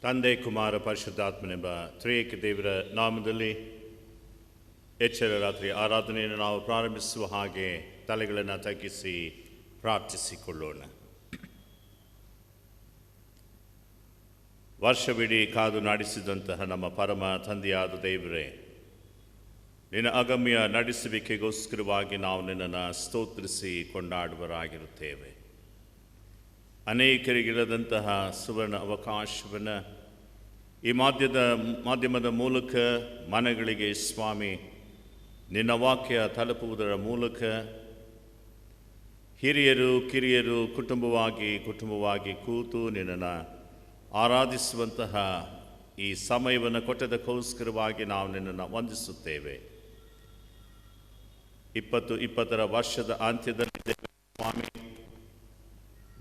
ತಂದೆ ಕುಮಾರ ಪರಿಶುದ್ಧಾತ್ಮನೆಂಬ ತ್ರಿಯೇಕ ದೇವರ ನಾಮದಲ್ಲಿ ಎಚ್ಚರ ರಾತ್ರಿ ಆರಾಧನೆಯನ್ನು ನಾವು ಪ್ರಾರಂಭಿಸುವ ಹಾಗೆ ತಲೆಗಳನ್ನು ತಗ್ಗಿಸಿ ಪ್ರಾರ್ಥಿಸಿಕೊಳ್ಳೋಣ. ವರ್ಷವಿಡೀ ಕಾದು ನಡೆಸಿದಂತಹ ನಮ್ಮ ಪರಮ ತಂದೆಯಾದ ದೇವರೇ, ನಿನ್ನ ಅಗಮ್ಯ ನಡೆಸುವಿಕೆಗೋಸ್ಕರವಾಗಿ ನಾವು ನಿನ್ನನ್ನು ಸ್ತೋತ್ರಿಸಿ ಕೊಂಡಾಡುವರಾಗಿರುತ್ತೇವೆ. ಅನೇಕರಿಗಿರದಂತಹ ಸುವರ್ಣ ಅವಕಾಶವನ್ನು ಈ ಮಾಧ್ಯಮದ ಮೂಲಕ ಮನೆಗಳಿಗೆ ಸ್ವಾಮಿ ನಿನ್ನ ವಾಕ್ಯ ತಲುಪುವುದರ ಮೂಲಕ ಹಿರಿಯರು ಕಿರಿಯರು ಕುಟುಂಬವಾಗಿ ಕೂತು ನಿನ್ನನ್ನು ಆರಾಧಿಸುವಂತಹ ಈ ಸಮಯವನ್ನು ಕೊಟ್ಟದಕ್ಕೋಸ್ಕರವಾಗಿ ನಾವು ನಿನ್ನನ್ನು ವಂದಿಸುತ್ತೇವೆ. 2020 ವರ್ಷದ ಅಂತ್ಯದಲ್ಲಿದ್ದೇವೆ ಸ್ವಾಮಿ.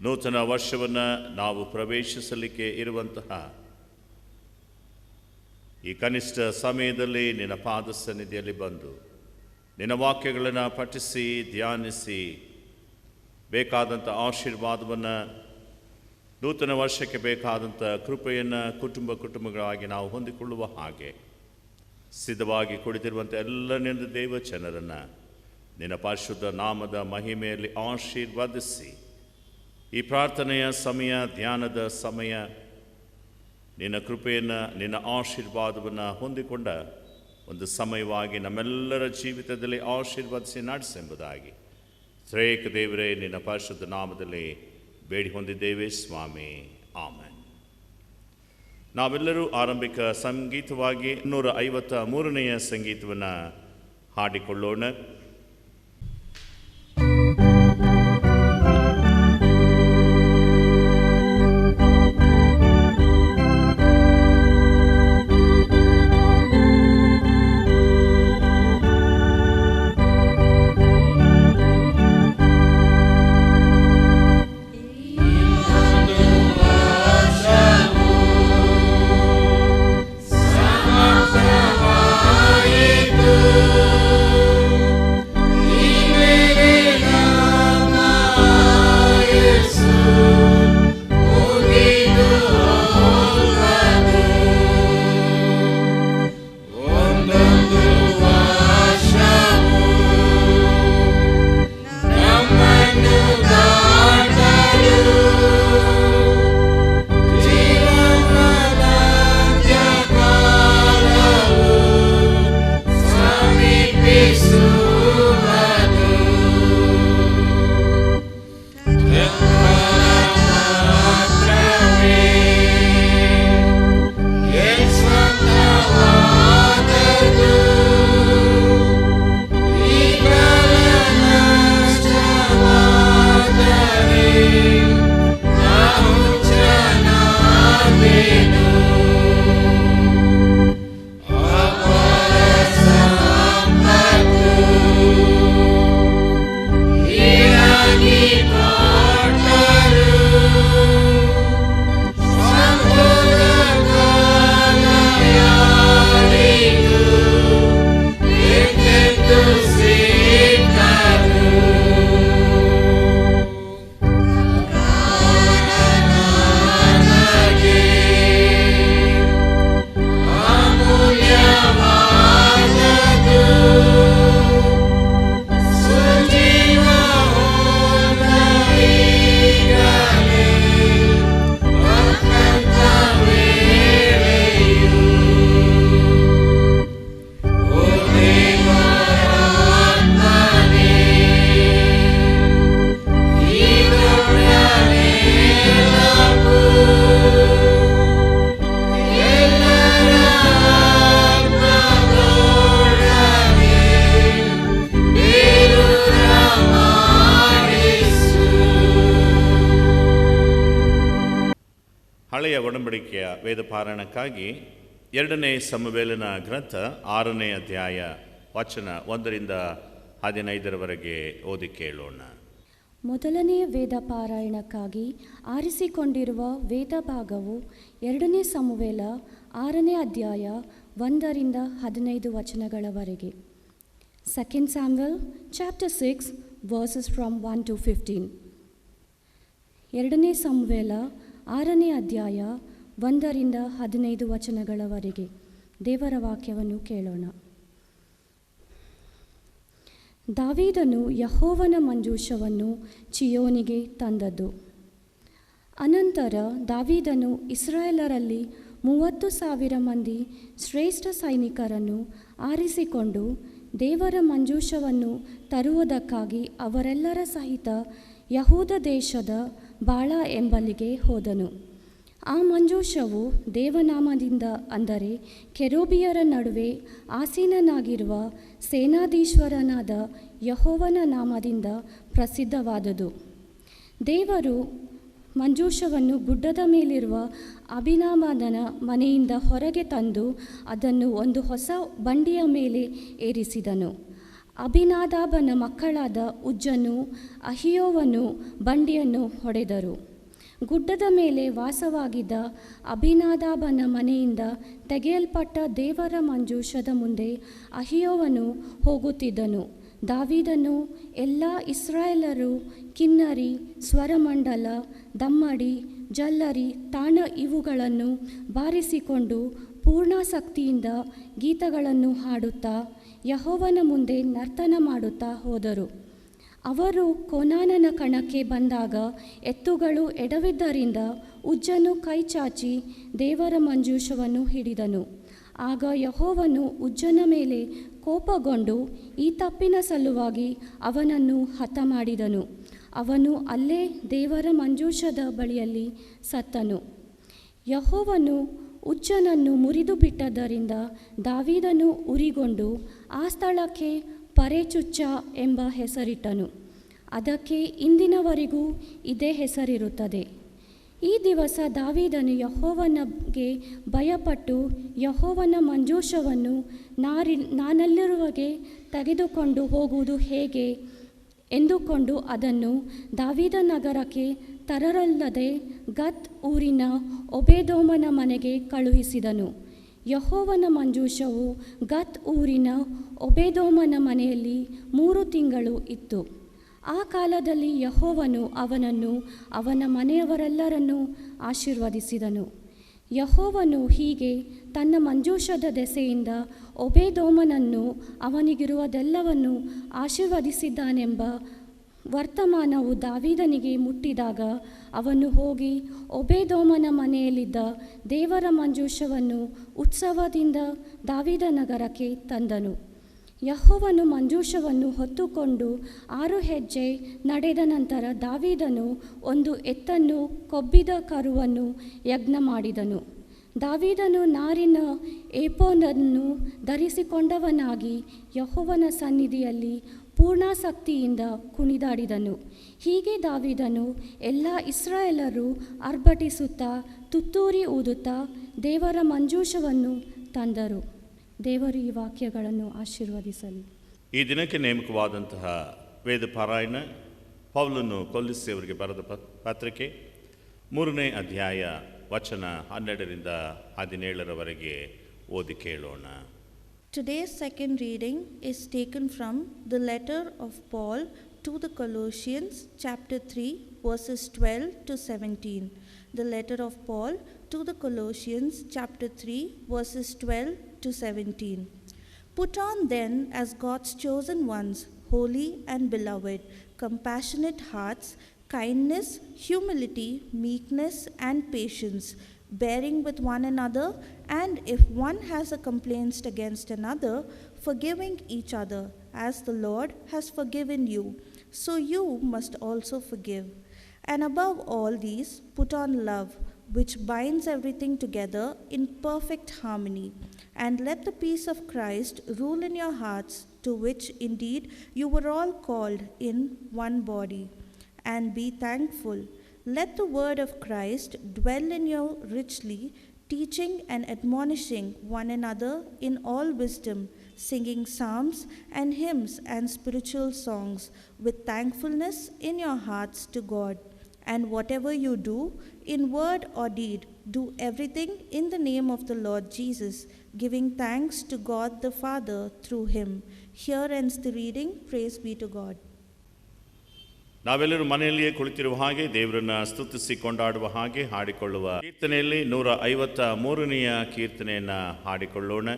ನೂತನ ವರ್ಷವನ್ನು ನಾವು ಪ್ರವೇಶಿಸಲಿಕ್ಕೆ ಇರುವಂತಹ ಈ ಕನಿಷ್ಠ ಸಮಯದಲ್ಲಿ ನಿನ್ನ ಪಾದ ಸನ್ನಿಧಿಯಲ್ಲಿ ಬಂದು ನಿನ್ನ ವಾಕ್ಯಗಳನ್ನು ಪಠಿಸಿ ಧ್ಯಾನಿಸಿ ಬೇಕಾದಂಥ ಆಶೀರ್ವಾದವನ್ನು, ನೂತನ ವರ್ಷಕ್ಕೆ ಬೇಕಾದಂಥ ಕೃಪೆಯನ್ನು ಕುಟುಂಬಗಳಾಗಿ ನಾವು ಹೊಂದಿಕೊಳ್ಳುವ ಹಾಗೆ ಸಿದ್ಧವಾಗಿ ಕುಳಿತಿರುವಂಥ ಎಲ್ಲ ನಿನ್ನ ದೇವಜನರನ್ನು ನಿನ್ನ ಪರಿಶುದ್ಧ ನಾಮದ ಮಹಿಮೆಯಲ್ಲಿ ಆಶೀರ್ವದಿಸಿ ಈ ಪ್ರಾರ್ಥನೆಯ ಸಮಯ, ಧ್ಯಾನದ ಸಮಯ, ನಿನ್ನ ಕೃಪೆಯನ್ನು ನಿನ್ನ ಆಶೀರ್ವಾದವನ್ನು ಹೊಂದಿಕೊಂಡ ಒಂದು ಸಮಯವಾಗಿ ನಮ್ಮೆಲ್ಲರ ಜೀವಿತದಲ್ಲಿ ಆಶೀರ್ವದಿಸಿ ನಡೆಸೆಂಬುದಾಗಿ ತ್ರಿಯೇಕ ದೇವರೇ ನಿನ್ನ ಪರಿಶುದ್ಧ ನಾಮದಲ್ಲಿ ಬೇಡಿ ಹೊಂದಿದ್ದೇವೆ ಸ್ವಾಮಿ. ಆಮೆನ್. ನಾವೆಲ್ಲರೂ ಆರಂಭಿಕ ಸಂಗೀತವಾಗಿ 153ನೇ ಸಂಗೀತವನ್ನು ಹಾಡಿಕೊಳ್ಳೋಣ. ಹಳೆಯ ಒಡಂಬಡಿಕೆಯ ವೇದ ಪಾರಾಯಣಕ್ಕಾಗಿ 2ನೇ ಸಮುವೇಲನ ಗ್ರಂಥ 6ನೇ ಅಧ್ಯಾಯ ವಚನ 1ರಿಂದ 15ರವರೆಗೆ ಓದಿ ಕೇಳೋಣ. ಮೊದಲನೆಯ ವೇದ ಪಾರಾಯಣಕ್ಕಾಗಿ ಆರಿಸಿಕೊಂಡಿರುವ ವೇದ ಭಾಗವು 2ನೇ ಸಮುವೇಲ 6ನೇ ಅಧ್ಯಾಯ 1ರಿಂದ 15 ವಚನಗಳವರೆಗೆ. 2 Samuel chapter 6 verses from 1 to 15. 2ನೇ ಸಮುವೇಲ 6ನೇ ಅಧ್ಯಾಯ 1-15 ದೇವರ ವಾಕ್ಯವನ್ನು ಕೇಳೋಣ. ದಾವೀದನು ಯೆಹೋವನ ಮಂಜೂಷವನ್ನು ಚಿಯೋನಿಗೆ ತಂದದ್ದು. ಅನಂತರ ದಾವೀದನು ಇಸ್ರಾಯೇಲರಲ್ಲಿ 30,000 ಮಂದಿ ಶ್ರೇಷ್ಠ ಸೈನಿಕರನ್ನು ಆರಿಸಿಕೊಂಡು ದೇವರ ಮಂಜೂಷವನ್ನು ತರುವುದಕ್ಕಾಗಿ ಅವರೆಲ್ಲರ ಸಹಿತ ಯಹೂದ ದೇಶದ ಬಾಳ ಎಂಬಲ್ಲಿಗೆ ಹೋದನು. ಆ ಮಂಜೂಷವು ದೇವನಾಮದಿಂದ, ಅಂದರೆ ಕೆರೂಬಿಯರ ನಡುವೆ ಆಸೀನನಾಗಿರುವ ಸೇನಾಧೀಶ್ವರನಾದ ಯೆಹೋವನ ನಾಮದಿಂದ ಪ್ರಸಿದ್ಧವಾದುದು. ದೇವರು ಮಂಜೂಷವನ್ನು ಗುಡ್ಡದ ಮೇಲಿರುವ ಅಭಿನಾದಾಬನ ಮನೆಯಿಂದ ಹೊರಗೆ ತಂದು ಅದನ್ನು ಒಂದು ಹೊಸ ಬಂಡಿಯ ಮೇಲೆ ಏರಿಸಿದನು. ಅಭಿನಾದಾಬನ ಮಕ್ಕಳಾದ ಉಜ್ಜನು, ಅಹಿಯೋವನು ಬಂಡಿಯನ್ನು ಹೊಡೆದರು. ಗುಡ್ಡದ ಮೇಲೆ ವಾಸವಾಗಿದ್ದ ಅಭಿನಾದಾಬನ ಮನೆಯಿಂದ ತೆಗೆಯಲ್ಪಟ್ಟ ದೇವರ ಮಂಜೂಷದ ಮುಂದೆ ಅಹಿಯೋವನು ಹೋಗುತ್ತಿದ್ದನು. ದಾವೀದನು ಎಲ್ಲ ಇಸ್ರಾಯೇಲರು ಕಿನ್ನರಿ, ಸ್ವರಮಂಡಲ, ದಮ್ಮಡಿ, ಜಲ್ಲರಿ, ತಾಣ ಇವುಗಳನ್ನು ಬಾರಿಸಿಕೊಂಡು ಪೂರ್ಣಾಸಕ್ತಿಯಿಂದ ಗೀತಗಳನ್ನು ಹಾಡುತ್ತಾ ಯೆಹೋವನ ಮುಂದೆ ನರ್ತನ ಮಾಡುತ್ತಾ ಹೋದರು. ಅವರು ಕೋನಾನನ ಕಣಕ್ಕೆ ಬಂದಾಗ ಎತ್ತುಗಳು ಎಡವಿದ್ದರಿಂದ ಉಜ್ಜನು ಕೈಚಾಚಿ ದೇವರ ಮಂಜೂಷವನ್ನು ಹಿಡಿದನು. ಆಗ ಯೆಹೋವನು ಉಜ್ಜನ ಮೇಲೆ ಕೋಪಗೊಂಡು ಈ ತಪ್ಪಿನ ಸಲುವಾಗಿ ಅವನನ್ನು ಹತಮಾಡಿದನು. ಅವನು ಅಲ್ಲೇ ದೇವರ ಮಂಜೂಷದ ಬಳಿಯಲ್ಲಿ ಸತ್ತನು. ಯೆಹೋವನು ಉಜ್ಜನನ್ನು ಮುರಿದು ಬಿಟ್ಟದ್ದರಿಂದ ದಾವೀದನು ಉರಿಗೊಂಡು ಆ ಸ್ಥಳಕ್ಕೆ ಪರೆಚುಚ್ಚ ಎಂಬ ಹೆಸರಿಟ್ಟನು. ಅದಕ್ಕೆ ಇಂದಿನವರೆಗೂ ಇದೇ ಹೆಸರಿರುತ್ತದೆ. ಈ ದಿವಸ ದಾವೀದನು ಯೆಹೋವನಿಗೆ ಭಯಪಟ್ಟು ಯೆಹೋವನ ಮಂಜೂಷವನ್ನು ನಾನಲ್ಲಿರುವಾಗೆ ತೆಗೆದುಕೊಂಡು ಹೋಗುವುದು ಹೇಗೆ ಎಂದುಕೊಂಡು ಅದನ್ನು ದಾವೀದ ನಗರಕ್ಕೆ ತರಲಲ್ಲದೆ ಗತ್ ಊರಿನ ಓಬೇದೋಮನ ಮನೆಗೆ ಕಳುಹಿಸಿದನು. ಯೆಹೋವನ ಮಂಜೂಷವು ಗತ್ ಊರಿನ ಓಬೇದೋಮನ ಮನೆಯಲ್ಲಿ 3 ತಿಂಗಳು ಇತ್ತು. ಆ ಕಾಲದಲ್ಲಿ ಯೆಹೋವನು ಅವನನ್ನು ಅವನ ಮನೆಯವರೆಲ್ಲರನ್ನೂ ಆಶೀರ್ವದಿಸಿದನು. ಯೆಹೋವನು ಹೀಗೆ ತನ್ನ ಮಂಜೂಷದ ದೆಸೆಯಿಂದ ಓಬೇದೋಮನನ್ನು ಅವನಿಗಿರುವುದೆಲ್ಲವನ್ನು ಆಶೀರ್ವದಿಸಿದ್ದಾನೆಂಬ ವರ್ತಮಾನವು ದಾವೀದನಿಗೆ ಮುಟ್ಟಿದಾಗ ಅವನು ಹೋಗಿ ಓಬೇದೋಮನ ಮನೆಯಲ್ಲಿದ್ದ ದೇವರ ಮಂಜೂಷವನ್ನು ಉತ್ಸವದಿಂದ ದಾವೀದ ನಗರಕ್ಕೆ ತಂದನು. ಯೆಹೋವನು ಮಂಜೂಷವನ್ನು ಹೊತ್ತುಕೊಂಡು 6 ಹೆಜ್ಜೆ ನಡೆದ ನಂತರ ದಾವೀದನು ಒಂದು ಎತ್ತನ್ನು ಕೊಬ್ಬಿದ ಕರುವನ್ನು ಯಜ್ಞ ಮಾಡಿದನು. ದಾವೀದನು ನಾರಿನ ಏಫೋದನ್ನು ಧರಿಸಿಕೊಂಡವನಾಗಿ ಯೆಹೋವನ ಸನ್ನಿಧಿಯಲ್ಲಿ ಪೂರ್ಣಾಸಕ್ತಿಯಿಂದ ಕುಣಿದಾಡಿದನು. ಹೀಗೆ ದಾವೀದನು ಎಲ್ಲ ಇಸ್ರಾಯೇಲರು ಅರ್ಭಟಿಸುತ್ತಾ ತುತ್ತೂರಿ ಊದುತ್ತಾ ದೇವರ ಮಂಜೂಷವನ್ನು ತಂದರು. ದೇವರು ಈ ವಾಕ್ಯಗಳನ್ನು ಆಶೀರ್ವದಿಸಲಿ. ಈ ದಿನಕ್ಕೆ ನೇಮಕವಾದಂತಹ ವೇದ ಪಾರಾಯಣ ಪೌಲನು ಕೊಲೊಸ್ಸೆಯವರಿಗೆ ಬರೆದ ಪತ್ರಿಕೆ 3ನೇ ಅಧ್ಯಾಯ ವಚನ 12-17 ಓದಿ ಕೇಳೋಣ. Today's second reading is taken from the letter of Paul to the Colossians, chapter 3, verses 12 to 17. The letter of Paul to the Colossians, chapter 3, verses 12 to 17. Put on then as God's chosen ones, holy and beloved, compassionate hearts, kindness, humility, meekness, and patience, bearing with one another, and if one has a complaint against another, forgiving each other, as the Lord has forgiven you, so you must also forgive. And above all these, put on love, which binds everything together in perfect harmony. And let the peace of Christ rule in your hearts, to which indeed you were all called in one body. And be thankful. Let the word of Christ dwell in you richly, teaching and admonishing one another in all wisdom, singing psalms and hymns and spiritual songs with thankfulness in your hearts to God. And whatever you do, in word or deed, do everything in the name of the Lord Jesus, giving thanks to God the Father through him. Here ends the reading. Praise be to God. ನಾವೆಲ್ಲರೂ ಮನೆಯಲ್ಲಿಯೇ ಕುಳಿತಿರುವ ಹಾಗೆ ದೇವರನ್ನ ಸ್ತುತಿಸಿ ಕೊಂಡಾಡುವ ಹಾಗೆ ಹಾಡಿಕೊಳ್ಳುವ ಕೀರ್ತನೆಯಲ್ಲಿ 153ನೆಯ ಕೀರ್ತನೆಯನ್ನು ಹಾಡಿಕೊಳ್ಳೋಣ.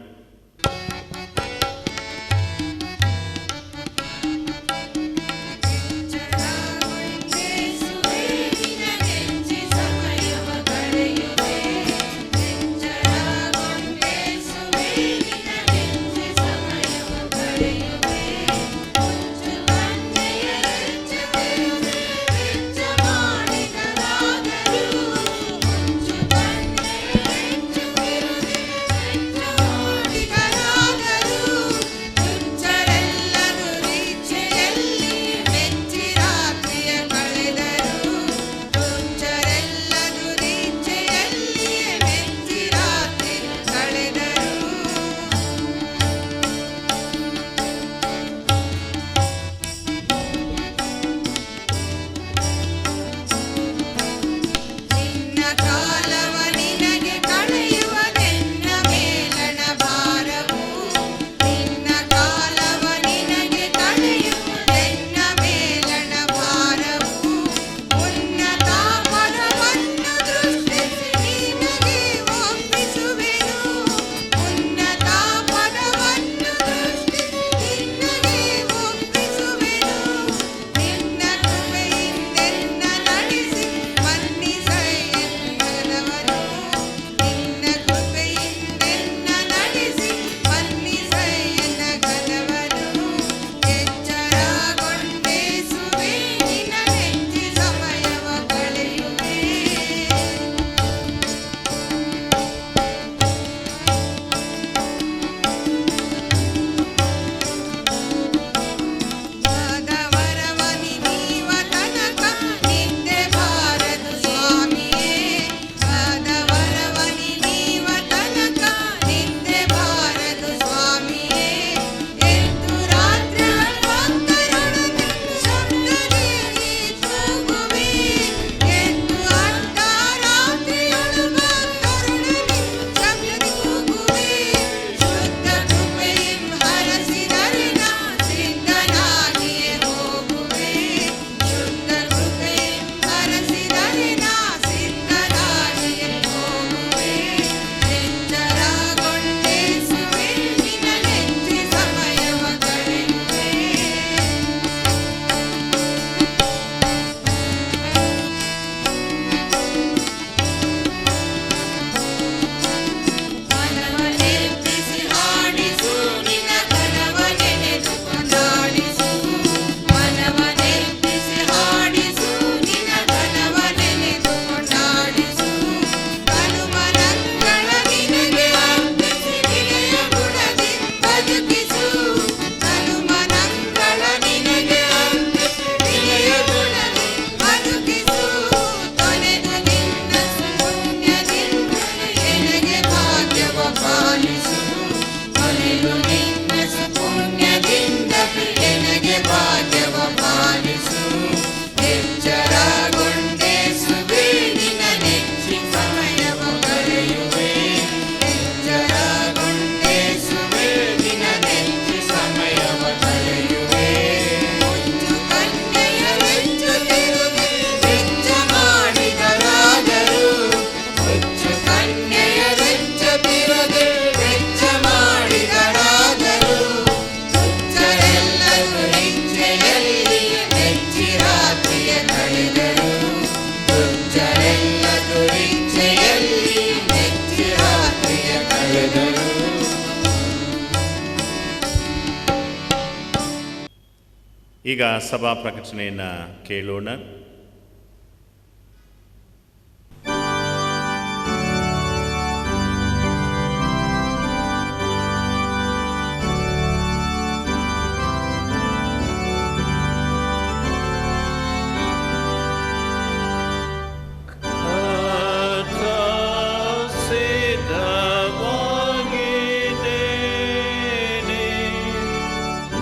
ಈಗ ಸಭಾ ಪ್ರಕಟಣೆಯನ್ನು ಕೇಳೋಣ.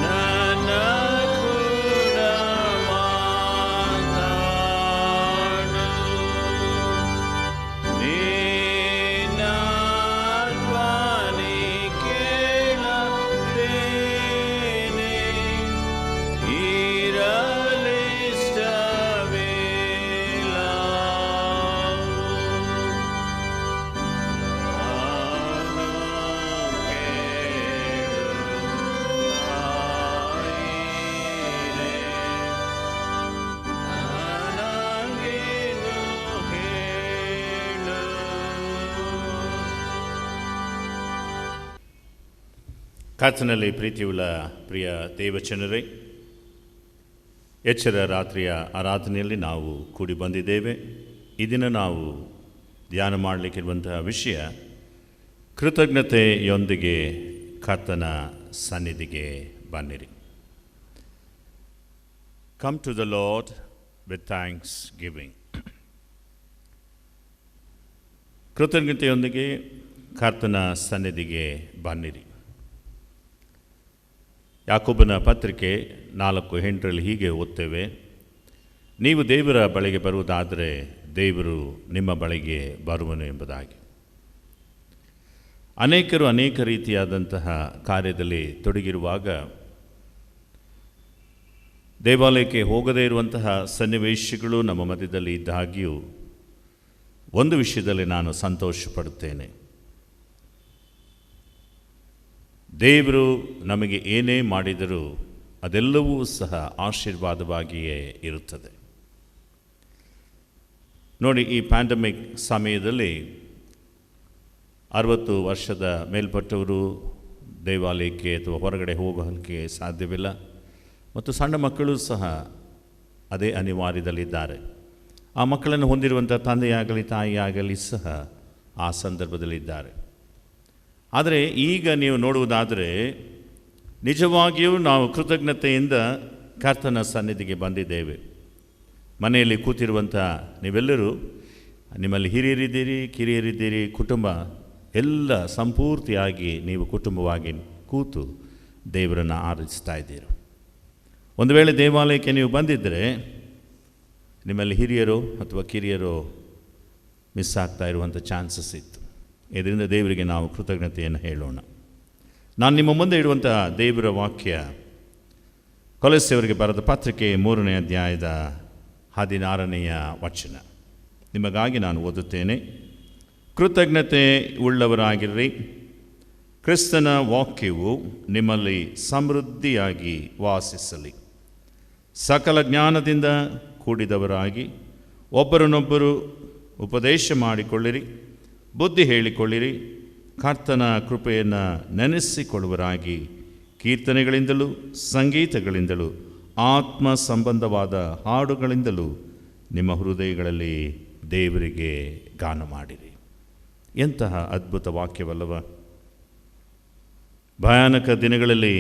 Nana Kudamata ಕರ್ತನಲ್ಲಿ ಪ್ರೀತಿಯುಳ್ಳ ಪ್ರಿಯ ದೇವಚನರೇ, ಎಚ್ಚರ ರಾತ್ರಿಯ ಆರಾಧನೆಯಲ್ಲಿ ನಾವು ಕೂಡಿ ಬಂದಿದ್ದೇವೆ. ಈ ದಿನ ನಾವು ಧ್ಯಾನ ಮಾಡಲಿಕ್ಕಿರುವಂತಹ ವಿಷಯ ಕೃತಜ್ಞತೆಯೊಂದಿಗೆ ಕರ್ತನ ಸನ್ನಿಧಿಗೆ ಬನ್ನಿರಿ. Come to the Lord with thanksgiving. ಕೃತಜ್ಞತೆಯೊಂದಿಗೆ ಕರ್ತನ ಸನ್ನಿಧಿಗೆ ಬನ್ನಿರಿ. ಯಾಕೋಬನ ಪತ್ರಿಕೆ 4:8 ಹೀಗೆ ಓದ್ತೇವೆ, ನೀವು ದೇವರ ಬಳಿಗೆ ಬರುವುದಾದರೆ ದೇವರು ನಿಮ್ಮ ಬಳಿಗೆ ಬರುವನು ಎಂಬುದಾಗಿ. ಅನೇಕರು ಅನೇಕ ರೀತಿಯಾದಂತಹ ಕಾರ್ಯದಲ್ಲಿ ತೊಡಗಿರುವಾಗ ದೇವಾಲಯಕ್ಕೆ ಹೋಗದೇ ಇರುವಂತಹ ಸನ್ನಿವೇಶಗಳು ನಮ್ಮ ಮಧ್ಯದಲ್ಲಿ ಇದ್ದಾಗಿಯೂ ಒಂದು ವಿಷಯದಲ್ಲಿ ನಾನು ಸಂತೋಷಪಡುತ್ತೇನೆ. ದೇವರು ನಮಗೆ ಏನೇ ಮಾಡಿದರೂ ಅದೆಲ್ಲವೂ ಸಹ ಆಶೀರ್ವಾದವಾಗಿಯೇ ಇರುತ್ತದೆ. ನೋಡಿ, ಈ ಪ್ಯಾಂಡಮಿಕ್ ಸಮಯದಲ್ಲಿ 60 ವರ್ಷದ ಮೇಲ್ಪಟ್ಟವರು ದೇವಾಲಯಕ್ಕೆ ಅಥವಾ ಹೊರಗಡೆ ಹೋಗೋಕ್ಕೆ ಸಾಧ್ಯವಿಲ್ಲ, ಮತ್ತು ಸಣ್ಣ ಮಕ್ಕಳು ಸಹ ಅದೇ ಅನಿವಾರ್ಯದಲ್ಲಿದ್ದಾರೆ. ಆ ಮಕ್ಕಳನ್ನು ಹೊಂದಿರುವಂಥ ತಂದೆಯಾಗಲಿ ತಾಯಿಯಾಗಲಿ ಸಹ ಆ ಸಂದರ್ಭದಲ್ಲಿದ್ದಾರೆ. ಆದರೆ ಈಗ ನೀವು ನೋಡುವುದಾದರೆ ನಿಜವಾಗಿಯೂ ನಾವು ಕೃತಜ್ಞತೆಯಿಂದ ಕರ್ತನ ಸನ್ನಿಧಿಗೆ ಬಂದಿದ್ದೇವೆ. ಮನೆಯಲ್ಲಿ ಕೂತಿರುವಂಥ ನೀವೆಲ್ಲರೂ, ನಿಮ್ಮಲ್ಲಿ ಹಿರಿಯರಿದ್ದೀರಿ, ಕಿರಿಯರಿದ್ದೀರಿ, ಕುಟುಂಬ ಎಲ್ಲ ಸಂಪೂರ್ತಿಯಾಗಿ ನೀವು ಕುಟುಂಬವಾಗಿ ಕೂತು ದೇವರನ್ನು ಆರಾಧಿಸ್ತಾ ಇದ್ದೀರಿ. ಒಂದು ವೇಳೆ ದೇವಾಲಯಕ್ಕೆ ನೀವು ಬಂದಿದ್ದರೆ ನಿಮ್ಮಲ್ಲಿ ಹಿರಿಯರು ಅಥವಾ ಕಿರಿಯರು ಮಿಸ್ ಆಗ್ತಾ ಇರುವಂಥ ಚಾನ್ಸಸ್ ಇತ್ತು. ಇದರಿಂದ ದೇವರಿಗೆ ನಾವು ಕೃತಜ್ಞತೆಯನ್ನು ಹೇಳೋಣ. ನಾನು ನಿಮ್ಮ ಮುಂದೆ ಇಡುವಂತಹ ದೇವರ ವಾಕ್ಯ ಕೊಲೊಸ್ಸೆಯವರಿಗೆ ಬರೆದ ಪತ್ರಿಕೆ 3ನೇ ಅಧ್ಯಾಯದ 16ನೇ ವಚನ. ನಿಮಗಾಗಿ ನಾನು ಓದುತ್ತೇನೆ. ಕೃತಜ್ಞತೆ ಉಳ್ಳವರಾಗಿರ್ರಿ, ಕ್ರಿಸ್ತನ ವಾಕ್ಯವು ನಿಮ್ಮಲ್ಲಿ ಸಮೃದ್ಧಿಯಾಗಿ ವಾಸಿಸಲಿ. ಸಕಲ ಜ್ಞಾನದಿಂದ ಕೂಡಿದವರಾಗಿ ಒಬ್ಬರನ್ನೊಬ್ಬರು ಉಪದೇಶ ಮಾಡಿಕೊಳ್ಳಿರಿ, ಬುದ್ಧಿ ಹೇಳಿಕೊಳ್ಳಿರಿ. ಕರ್ತನ ಕೃಪೆಯನ್ನು ನೆನೆಸಿಕೊಳ್ಳುವರಾಗಿ ಕೀರ್ತನೆಗಳಿಂದಲೂ ಸಂಗೀತಗಳಿಂದಲೂ ಆತ್ಮ ಸಂಬಂಧವಾದ ಹಾಡುಗಳಿಂದಲೂ ನಿಮ್ಮ ಹೃದಯಗಳಲ್ಲಿ ದೇವರಿಗೆ ಗಾನ ಮಾಡಿರಿ. ಎಂತಹ ಅದ್ಭುತ ವಾಕ್ಯವಲ್ಲವ! ಭಯಾನಕ ದಿನಗಳಲ್ಲಿ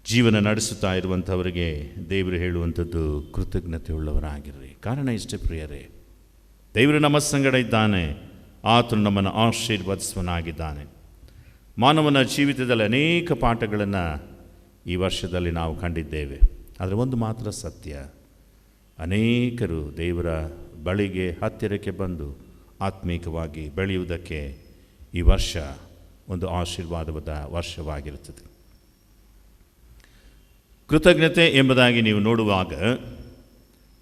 ಜೀವನ ನಡೆಸುತ್ತಾ ಇರುವಂಥವರಿಗೆ ದೇವರು ಹೇಳುವಂಥದ್ದು ಕೃತಜ್ಞತೆ ಉಳ್ಳವರಾಗಿರ್ರಿ. ಕಾರಣ ಇಷ್ಟೇ ಪ್ರಿಯರೇ, ದೇವರು ನಮ್ಮ ಸಂಗಡ ಇದ್ದಾನೆ, ಆತನು ನಮ್ಮನ್ನು ಆಶೀರ್ವದಿಸುವನಾಗಿದ್ದಾನೆ. ಮಾನವನ ಜೀವಿತದಲ್ಲಿ ಅನೇಕ ಪಾಠಗಳನ್ನು ಈ ವರ್ಷದಲ್ಲಿ ನಾವು ಕಂಡಿದ್ದೇವೆ. ಆದರೆ ಒಂದು ಮಾತ್ರ ಸತ್ಯ, ಅನೇಕರು ದೇವರ ಬಳಿಗೆ ಹತ್ತಿರಕ್ಕೆ ಬಂದು ಆತ್ಮೀಕವಾಗಿ ಬೆಳೆಯುವುದಕ್ಕೆ ಈ ವರ್ಷ ಒಂದು ಆಶೀರ್ವಾದದ ವರ್ಷವಾಗಿರುತ್ತದೆ. ಕೃತಜ್ಞತೆ ಎಂಬುದಾಗಿ ನೀವು ನೋಡುವಾಗ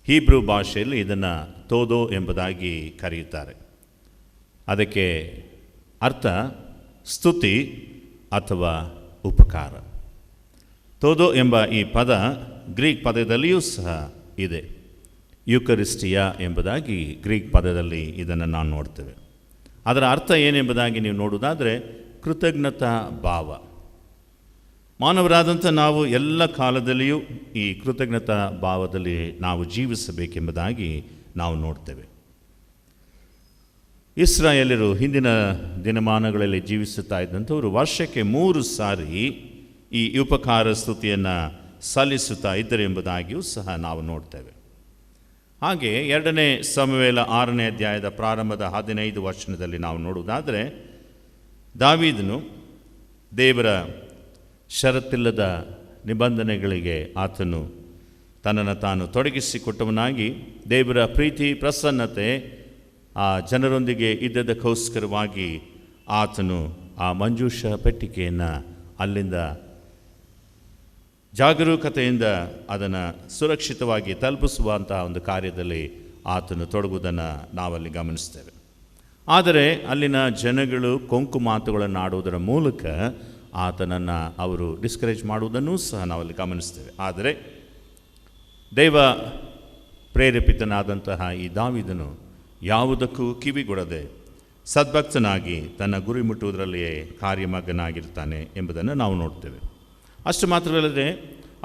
ಹೀಬ್ರೂ ಭಾಷೆಯಲ್ಲಿ ಇದನ್ನು ತೋದೋ ಎಂಬುದಾಗಿ ಕರೆಯುತ್ತಾರೆ. ಅದಕ್ಕೆ ಅರ್ಥ ಸ್ತುತಿ ಅಥವಾ ಉಪಕಾರ. ತೋದೋ ಎಂಬ ಈ ಪದ ಗ್ರೀಕ್ ಪದದಲ್ಲಿಯೂ ಸಹ ಇದೆ. ಯುಕರಿಸ್ಟಿಯಾ ಎಂಬುದಾಗಿ ಗ್ರೀಕ್ ಪದದಲ್ಲಿ ಇದನ್ನು ನಾವು ನೋಡ್ತೇವೆ. ಅದರ ಅರ್ಥ ಏನೆಂಬುದಾಗಿ ನೀವು ನೋಡುವುದಾದರೆ ಕೃತಜ್ಞತಾ ಭಾವ. ಮಾನವರಾದಂಥ ನಾವು ಎಲ್ಲ ಕಾಲದಲ್ಲಿಯೂ ಈ ಕೃತಜ್ಞತಾ ಭಾವದಲ್ಲಿ ನಾವು ಜೀವಿಸಬೇಕೆಂಬುದಾಗಿ ನಾವು ನೋಡ್ತೇವೆ. ಇಸ್ರಾಯೇಲರು ಹಿಂದಿನ ದಿನಮಾನಗಳಲ್ಲಿ ಜೀವಿಸುತ್ತಾ ಇದ್ದಂಥವರು ವರ್ಷಕ್ಕೆ 3 ಸಾರಿ ಈ ಉಪಕಾರ ಸ್ತುತಿಯನ್ನು ಸಲ್ಲಿಸುತ್ತಾ ಇದ್ದರು ಎಂಬುದಾಗಿಯೂ ಸಹ ನಾವು ನೋಡ್ತೇವೆ. ಹಾಗೆ 2ನೇ ಸಮುವೇಲ 6ನೇ ಅಧ್ಯಾಯದ ಪ್ರಾರಂಭದ 15 ವಚನದಲ್ಲಿ ನಾವು ನೋಡುವುದಾದರೆ ದಾವೀದನು ದೇವರ ಷರತ್ತಿಲ್ಲದ ನಿಬಂಧನೆಗಳಿಗೆ ಆತನು ತನ್ನನ್ನು ತಾನು ತೊಡಗಿಸಿಕೊಟ್ಟವನಾಗಿ ದೇವರ ಪ್ರೀತಿ ಪ್ರಸನ್ನತೆ ಆ ಜನರೊಂದಿಗೆ ಇದ್ದದಕ್ಕೋಸ್ಕರವಾಗಿ ಆತನು ಆ ಮಂಜೂಷ ಪೆಟ್ಟಿಗೆಯನ್ನು ಅಲ್ಲಿಂದ ಜಾಗರೂಕತೆಯಿಂದ ಅದನ್ನು ಸುರಕ್ಷಿತವಾಗಿ ತಲುಪಿಸುವಂತಹ ಒಂದು ಕಾರ್ಯದಲ್ಲಿ ಆತನು ತೊಡಗುವುದನ್ನು ನಾವಲ್ಲಿ ಗಮನಿಸ್ತೇವೆ. ಆದರೆ ಅಲ್ಲಿನ ಜನಗಳು ಕೊಂಕು ಮಾತುಗಳನ್ನು ಆಡುವುದರ ಮೂಲಕ ಆತನನ್ನು ಅವರು ಡಿಸ್ಕರೇಜ್ ಮಾಡುವುದನ್ನೂ ಸಹ ನಾವಲ್ಲಿ ಗಮನಿಸ್ತೇವೆ. ಆದರೆ ದೈವ ಪ್ರೇರೇಪಿತನಾದಂತಹ ಈ ದಾವೀದನು ಯಾವುದಕ್ಕೂ ಕಿವಿಗೊಡದೆ ಸದ್ಭಕ್ತನಾಗಿ ತನ್ನ ಗುರಿ ಮುಟ್ಟುವುದರಲ್ಲಿಯೇ ಕಾರ್ಯಮಗ್ನಾಗಿರ್ತಾನೆ ಎಂಬುದನ್ನು ನಾವು ನೋಡ್ತೇವೆ. ಅಷ್ಟು ಮಾತ್ರವಲ್ಲದೆ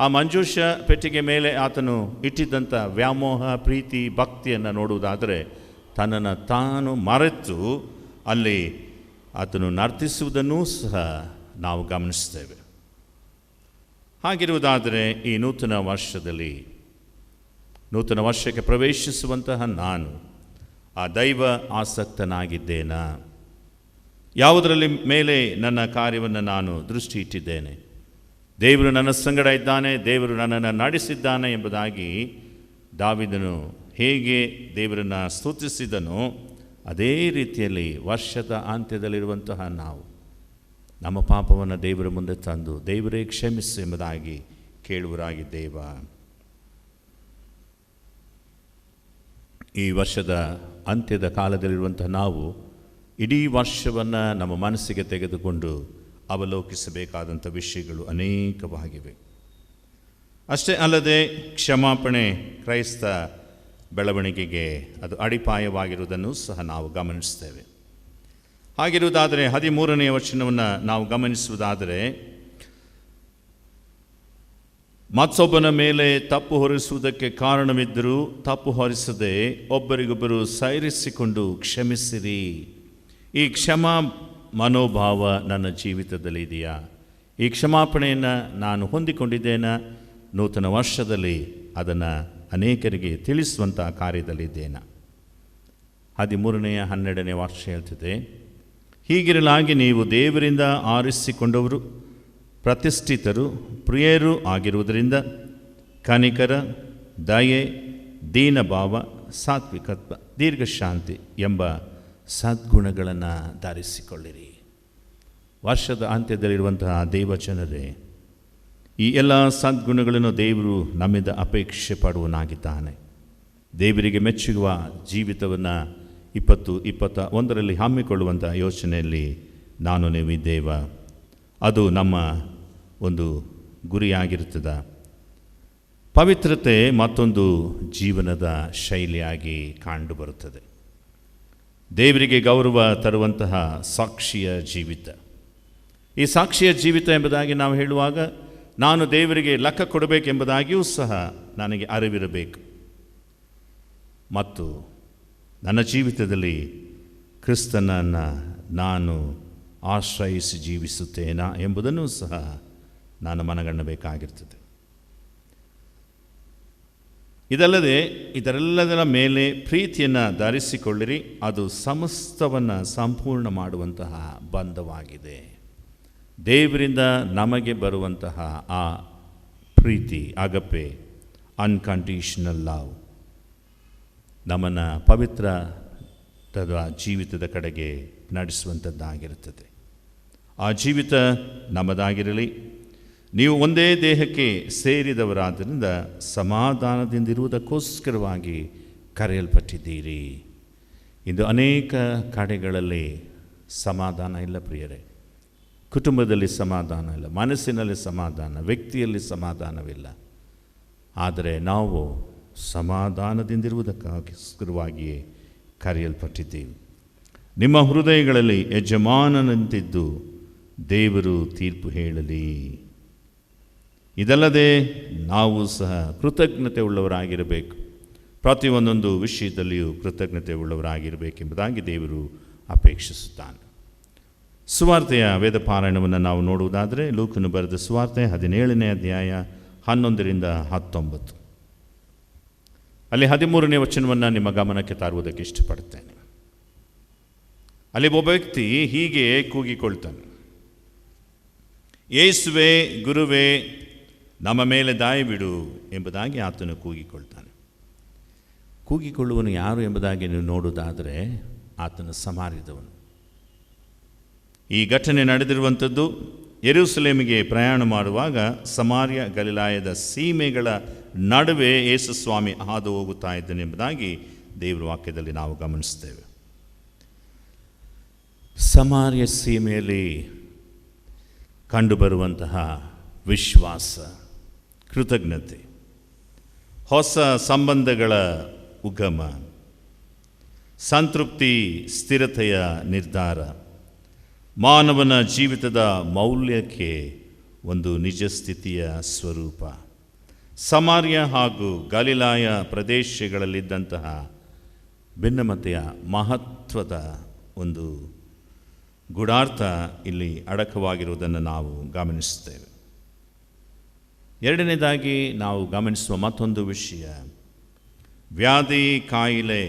ಆ ಮಂಜೂಷ ಪೆಟ್ಟಿಗೆ ಮೇಲೆ ಆತನು ಇಟ್ಟಿದ್ದಂಥ ವ್ಯಾಮೋಹ, ಪ್ರೀತಿ, ಭಕ್ತಿಯನ್ನು ನೋಡುವುದಾದರೆ ತನ್ನನ್ನು ತಾನು ಮರೆತು ಅಲ್ಲಿ ಆತನು ನರ್ತಿಸುವುದನ್ನೂ ಸಹ ನಾವು ಗಮನಿಸ್ತೇವೆ. ಹಾಗಿರುವುದಾದರೆ ಈ ನೂತನ ವರ್ಷಕ್ಕೆ ಪ್ರವೇಶಿಸುವಂತಹ ನಾನು ಆ ದೈವ ಆಸಕ್ತನಾಗಿದ್ದೇನಾ? ಯಾವುದರಲ್ಲಿ ಮೇಲೆ ನನ್ನ ಕಾರ್ಯವನ್ನು ನಾನು ದೃಷ್ಟಿ ಇಟ್ಟಿದ್ದೇನೆ? ದೇವರು ನನ್ನ ಸಂಗಡ ಇದ್ದಾನೆ, ದೇವರು ನನ್ನನ್ನು ನಡೆಸಿದ್ದಾನೆ ಎಂಬುದಾಗಿ ದಾವೀದನು ಹೇಗೆ ದೇವರನ್ನು ಸ್ತುತಿಸಿದನೋ ಅದೇ ರೀತಿಯಲ್ಲಿ ವರ್ಷದ ಅಂತ್ಯದಲ್ಲಿರುವಂತಹ ನಾವು ನಮ್ಮ ಪಾಪವನ್ನು ದೇವರ ಮುಂದೆ ತಂದು ದೇವರೇ ಕ್ಷಮಿಸು ಎಂಬುದಾಗಿ ಕೇಳುವರಾಗಿದ್ದೇವಾ? ಈ ವರ್ಷದ ಅಂತ್ಯದ ಕಾಲದಲ್ಲಿರುವಂತಹ ನಾವು ಇಡೀ ವರ್ಷವನ್ನು ನಮ್ಮ ಮನಸ್ಸಿಗೆ ತೆಗೆದುಕೊಂಡು ಅವಲೋಕಿಸಬೇಕಾದಂಥ ವಿಷಯಗಳು ಅನೇಕವಾಗಿವೆ. ಅಷ್ಟೇ ಅಲ್ಲದೆ ಕ್ಷಮಾಪಣೆ ಕ್ರೈಸ್ತ ಬೆಳವಣಿಗೆಗೆ ಅದು ಅಡಿಪಾಯವಾಗಿರುವುದನ್ನು ಸಹ ನಾವು ಗಮನಿಸ್ತೇವೆ. ಹಾಗಿರುವುದಾದರೆ 13ನೇ ವಚನವನ್ನು ನಾವು ಗಮನಿಸುವುದಾದರೆ, ಮತ್ತೊಬ್ಬನ ಮೇಲೆ ತಪ್ಪು ಹೊರಿಸುವುದಕ್ಕೆ ಕಾರಣವಿದ್ದರೂ ತಪ್ಪು ಹೊರಿಸದೆ ಒಬ್ಬರಿಗೊಬ್ಬರು ಸೈರಿಸಿಕೊಂಡು ಕ್ಷಮಿಸಿರಿ. ಈ ಕ್ಷಮಾ ಮನೋಭಾವ ನನ್ನ ಜೀವಿತದಲ್ಲಿ ಇದೆಯಾ? ಈ ಕ್ಷಮಾಪಣೆಯನ್ನು ನಾನು ಹೊಂದಿಕೊಂಡಿದ್ದೇನಾ? ನೂತನ ವರ್ಷದಲ್ಲಿ ಅದನ್ನು ಅನೇಕರಿಗೆ ತಿಳಿಸುವಂಥ ಕಾರ್ಯದಲ್ಲಿದ್ದೇನೆ. 13ನೇ 12ನೇ ವಾಕ್ಯ ಹೇಳ್ತಿದೆ, ಹೀಗಿರಲಾಗಿ ನೀವು ದೇವರಿಂದ ಆರಿಸಿಕೊಂಡವರು, ಪ್ರತಿಷ್ಠಿತರು, ಪ್ರಿಯರು ಆಗಿರುವುದರಿಂದ ಕನಿಕರ, ದಯೆ, ದೀನಭಾವ, ಸಾತ್ವಿಕತ್ವ, ದೀರ್ಘಶಾಂತಿ ಎಂಬ ಸದ್ಗುಣಗಳನ್ನು ಧರಿಸಿಕೊಳ್ಳಿರಿ. ವರ್ಷದ ಅಂತ್ಯದಲ್ಲಿರುವಂತಹ ದೇವಜನರೇ, ಈ ಎಲ್ಲ ಸದ್ಗುಣಗಳನ್ನು ದೇವರು ನಮ್ಮಿಂದ ಅಪೇಕ್ಷೆ ಪಡುವನಾಗಿದ್ದಾನೆ. ದೇವರಿಗೆ ಮೆಚ್ಚುವ ಜೀವಿತವನ್ನು 2021ರಲ್ಲಿ ಹಮ್ಮಿಕೊಳ್ಳುವಂಥ ಯೋಚನೆಯಲ್ಲಿ ನಾನು ನೀವಿದ್ದೇವ. ಅದು ನಮ್ಮ ಒಂದು ಗುರಿಯಾಗಿರ್ತದೆ. ಪವಿತ್ರತೆ ಮತ್ತೊಂದು ಜೀವನದ ಶೈಲಿಯಾಗಿ ಕಂಡುಬರುತ್ತದೆ. ದೇವರಿಗೆ ಗೌರವ ತರುವಂತಹ ಸಾಕ್ಷಿಯ ಜೀವಿತ. ಈ ಸಾಕ್ಷಿಯ ಜೀವಿತ ಎಂಬುದಾಗಿ ನಾವು ಹೇಳುವಾಗ ನಾನು ದೇವರಿಗೆ ಲೆಕ್ಕ ಕೊಡಬೇಕೆಂಬುದಾಗಿಯೂ ಸಹ ನನಗೆ ಅರಿವಿರಬೇಕು. ಮತ್ತು ನನ್ನ ಜೀವಿತದಲ್ಲಿ ಕ್ರಿಸ್ತನನ್ನು ನಾನು ಆಶ್ರಯಿಸಿ ಜೀವಿಸುತ್ತೇನಾ ಎಂಬುದನ್ನು ಸಹ ನಾನು ಮನಗಣ್ಣಬೇಕಾಗಿರ್ತದೆ. ಇದಲ್ಲದೆ ಇದರೆಲ್ಲದರ ಮೇಲೆ ಪ್ರೀತಿಯನ್ನು ಧರಿಸಿಕೊಳ್ಳಿರಿ, ಅದು ಸಮಸ್ತವನ್ನು ಸಂಪೂರ್ಣ ಮಾಡುವಂತಹ ಬಂಧವಾಗಿದೆ. ದೇವರಿಂದ ನಮಗೆ ಬರುವಂತಹ ಆ ಪ್ರೀತಿ, ಅಗಪೆ, ಅನ್ಕಂಡೀಷನಲ್ ಲವ್ ನಮ್ಮನ್ನು ಪವಿತ್ರದ ಜೀವಿತದ ಕಡೆಗೆ ನಡೆಸುವಂಥದ್ದಾಗಿರುತ್ತದೆ. ಆ ಜೀವಿತ ನಮ್ಮದಾಗಿರಲಿ. ನೀವು ಒಂದೇ ದೇಹಕ್ಕೆ ಸೇರಿದವರಾದ್ದರಿಂದ ಸಮಾಧಾನದಿಂದಿರುವುದಕ್ಕೋಸ್ಕರವಾಗಿ ಕರೆಯಲ್ಪಟ್ಟಿದ್ದೀರಿ. ಇಂದು ಅನೇಕ ಕಡೆಗಳಲ್ಲಿ ಸಮಾಧಾನ ಇಲ್ಲ ಪ್ರಿಯರೇ. ಕುಟುಂಬದಲ್ಲಿ ಸಮಾಧಾನ ಇಲ್ಲ, ಮನಸ್ಸಿನಲ್ಲಿ ಸಮಾಧಾನ, ವ್ಯಕ್ತಿಯಲ್ಲಿ ಸಮಾಧಾನವಿಲ್ಲ. ಆದರೆ ನಾವು ಸಮಾಧಾನದಿಂದಿರುವುದಕ್ಕೋಸ್ಕರವಾಗಿಯೇ ಕರೆಯಲ್ಪಟ್ಟಿದ್ದೀವಿ. ನಿಮ್ಮ ಹೃದಯಗಳಲ್ಲಿ ಯಜಮಾನನಂತಿದ್ದು ದೇವರು ತೀರ್ಪು ಹೇಳಲಿ. ಇದಲ್ಲದೆ ನಾವು ಸಹ ಕೃತಜ್ಞತೆ ಉಳ್ಳವರಾಗಿರಬೇಕು. ಪ್ರತಿಯೊಂದೊಂದು ವಿಷಯದಲ್ಲಿಯೂ ಕೃತಜ್ಞತೆ ಉಳ್ಳವರಾಗಿರಬೇಕೆಂಬುದಾಗಿ ದೇವರು ಅಪೇಕ್ಷಿಸುತ್ತಾನೆ. ಸುವಾರ್ತೆಯ ವೇದ ಪಾರಾಯಣವನ್ನು ನಾವು ನೋಡುವುದಾದರೆ, ಲೂಕನು ಬರೆದ ಸುವಾರ್ತೆ 17ನೇ ಅಧ್ಯಾಯ 11ರಿಂದ 19. ಅಲ್ಲಿ 13ನೇ ವಚನವನ್ನು ನಿಮ್ಮ ಗಮನಕ್ಕೆ ತರುವುದಕ್ಕೆ ಇಷ್ಟಪಡ್ತೇನೆ. ಅಲ್ಲಿ ಒಬ್ಬ ವ್ಯಕ್ತಿ ಹೀಗೆ ಕೂಗಿಕೊಳ್ತಾನೆ, ಯೇಸುವೆ, ಗುರುವೇ, ನಮ್ಮ ಮೇಲೆ ದಯವಿಡು ಎಂಬುದಾಗಿ ಆತನು ಕೂಗಿಕೊಳ್ತಾನೆ. ಕೂಗಿಕೊಳ್ಳುವನು ಯಾರು ಎಂಬುದಾಗಿ ನೀವು ನೋಡುವುದಾದರೆ ಆತನ ಸಮಾರ್ಯದವನು. ಈ ಘಟನೆ ನಡೆದಿರುವಂಥದ್ದು ಯೆರೂಸಲೇಮಿಗೆ ಪ್ರಯಾಣ ಮಾಡುವಾಗ ಸಮಾರ್ಯ ಗಲಿಲಾಯದ ಸೀಮೆಗಳ ನಡುವೆ ಯೇಸು ಸ್ವಾಮಿ ಹಾದು ಹೋಗುತ್ತಾ ಇದ್ದನೆಂಬುದಾಗಿ ದೇವರ ವಾಕ್ಯದಲ್ಲಿ ನಾವು ಗಮನಿಸ್ತೇವೆ. ಸಮಾರ್ಯ ಸೀಮೆಯಲ್ಲಿ ಕಂಡುಬರುವಂತಹ ವಿಶ್ವಾಸ, ಕೃತಜ್ಞತೆ, ಹೊಸ ಸಂಬಂಧಗಳ ಉಗಮ, ಸಂತೃಪ್ತಿ ಸ್ಥಿರತೆಯ ನಿರ್ಧಾರ, ಮಾನವನ ಜೀವಿತದ ಮೌಲ್ಯಕ್ಕೆ ಒಂದು ನಿಜ ಸ್ಥಿತಿಯ ಸ್ವರೂಪ. ಸಮಾರ್ಯ ಹಾಗೂ ಗಲಿಲಾಯ ಪ್ರದೇಶಗಳಲ್ಲಿದ್ದಂತಹ ಭಿನ್ನಮತೆಯ ಮಹತ್ವದ ಒಂದು ಗೂಢಾರ್ಥ ಇಲ್ಲಿ ಅಡಕವಾಗಿರುವುದನ್ನು ನಾವು ಗಮನಿಸುತ್ತೇವೆ. ಎರಡನೇದಾಗಿ ನಾವು ಗಮನಿಸುವ ಮತ್ತೊಂದು ವಿಷಯ, ವ್ಯಾಧಿ ಕಾಯಿಲೆ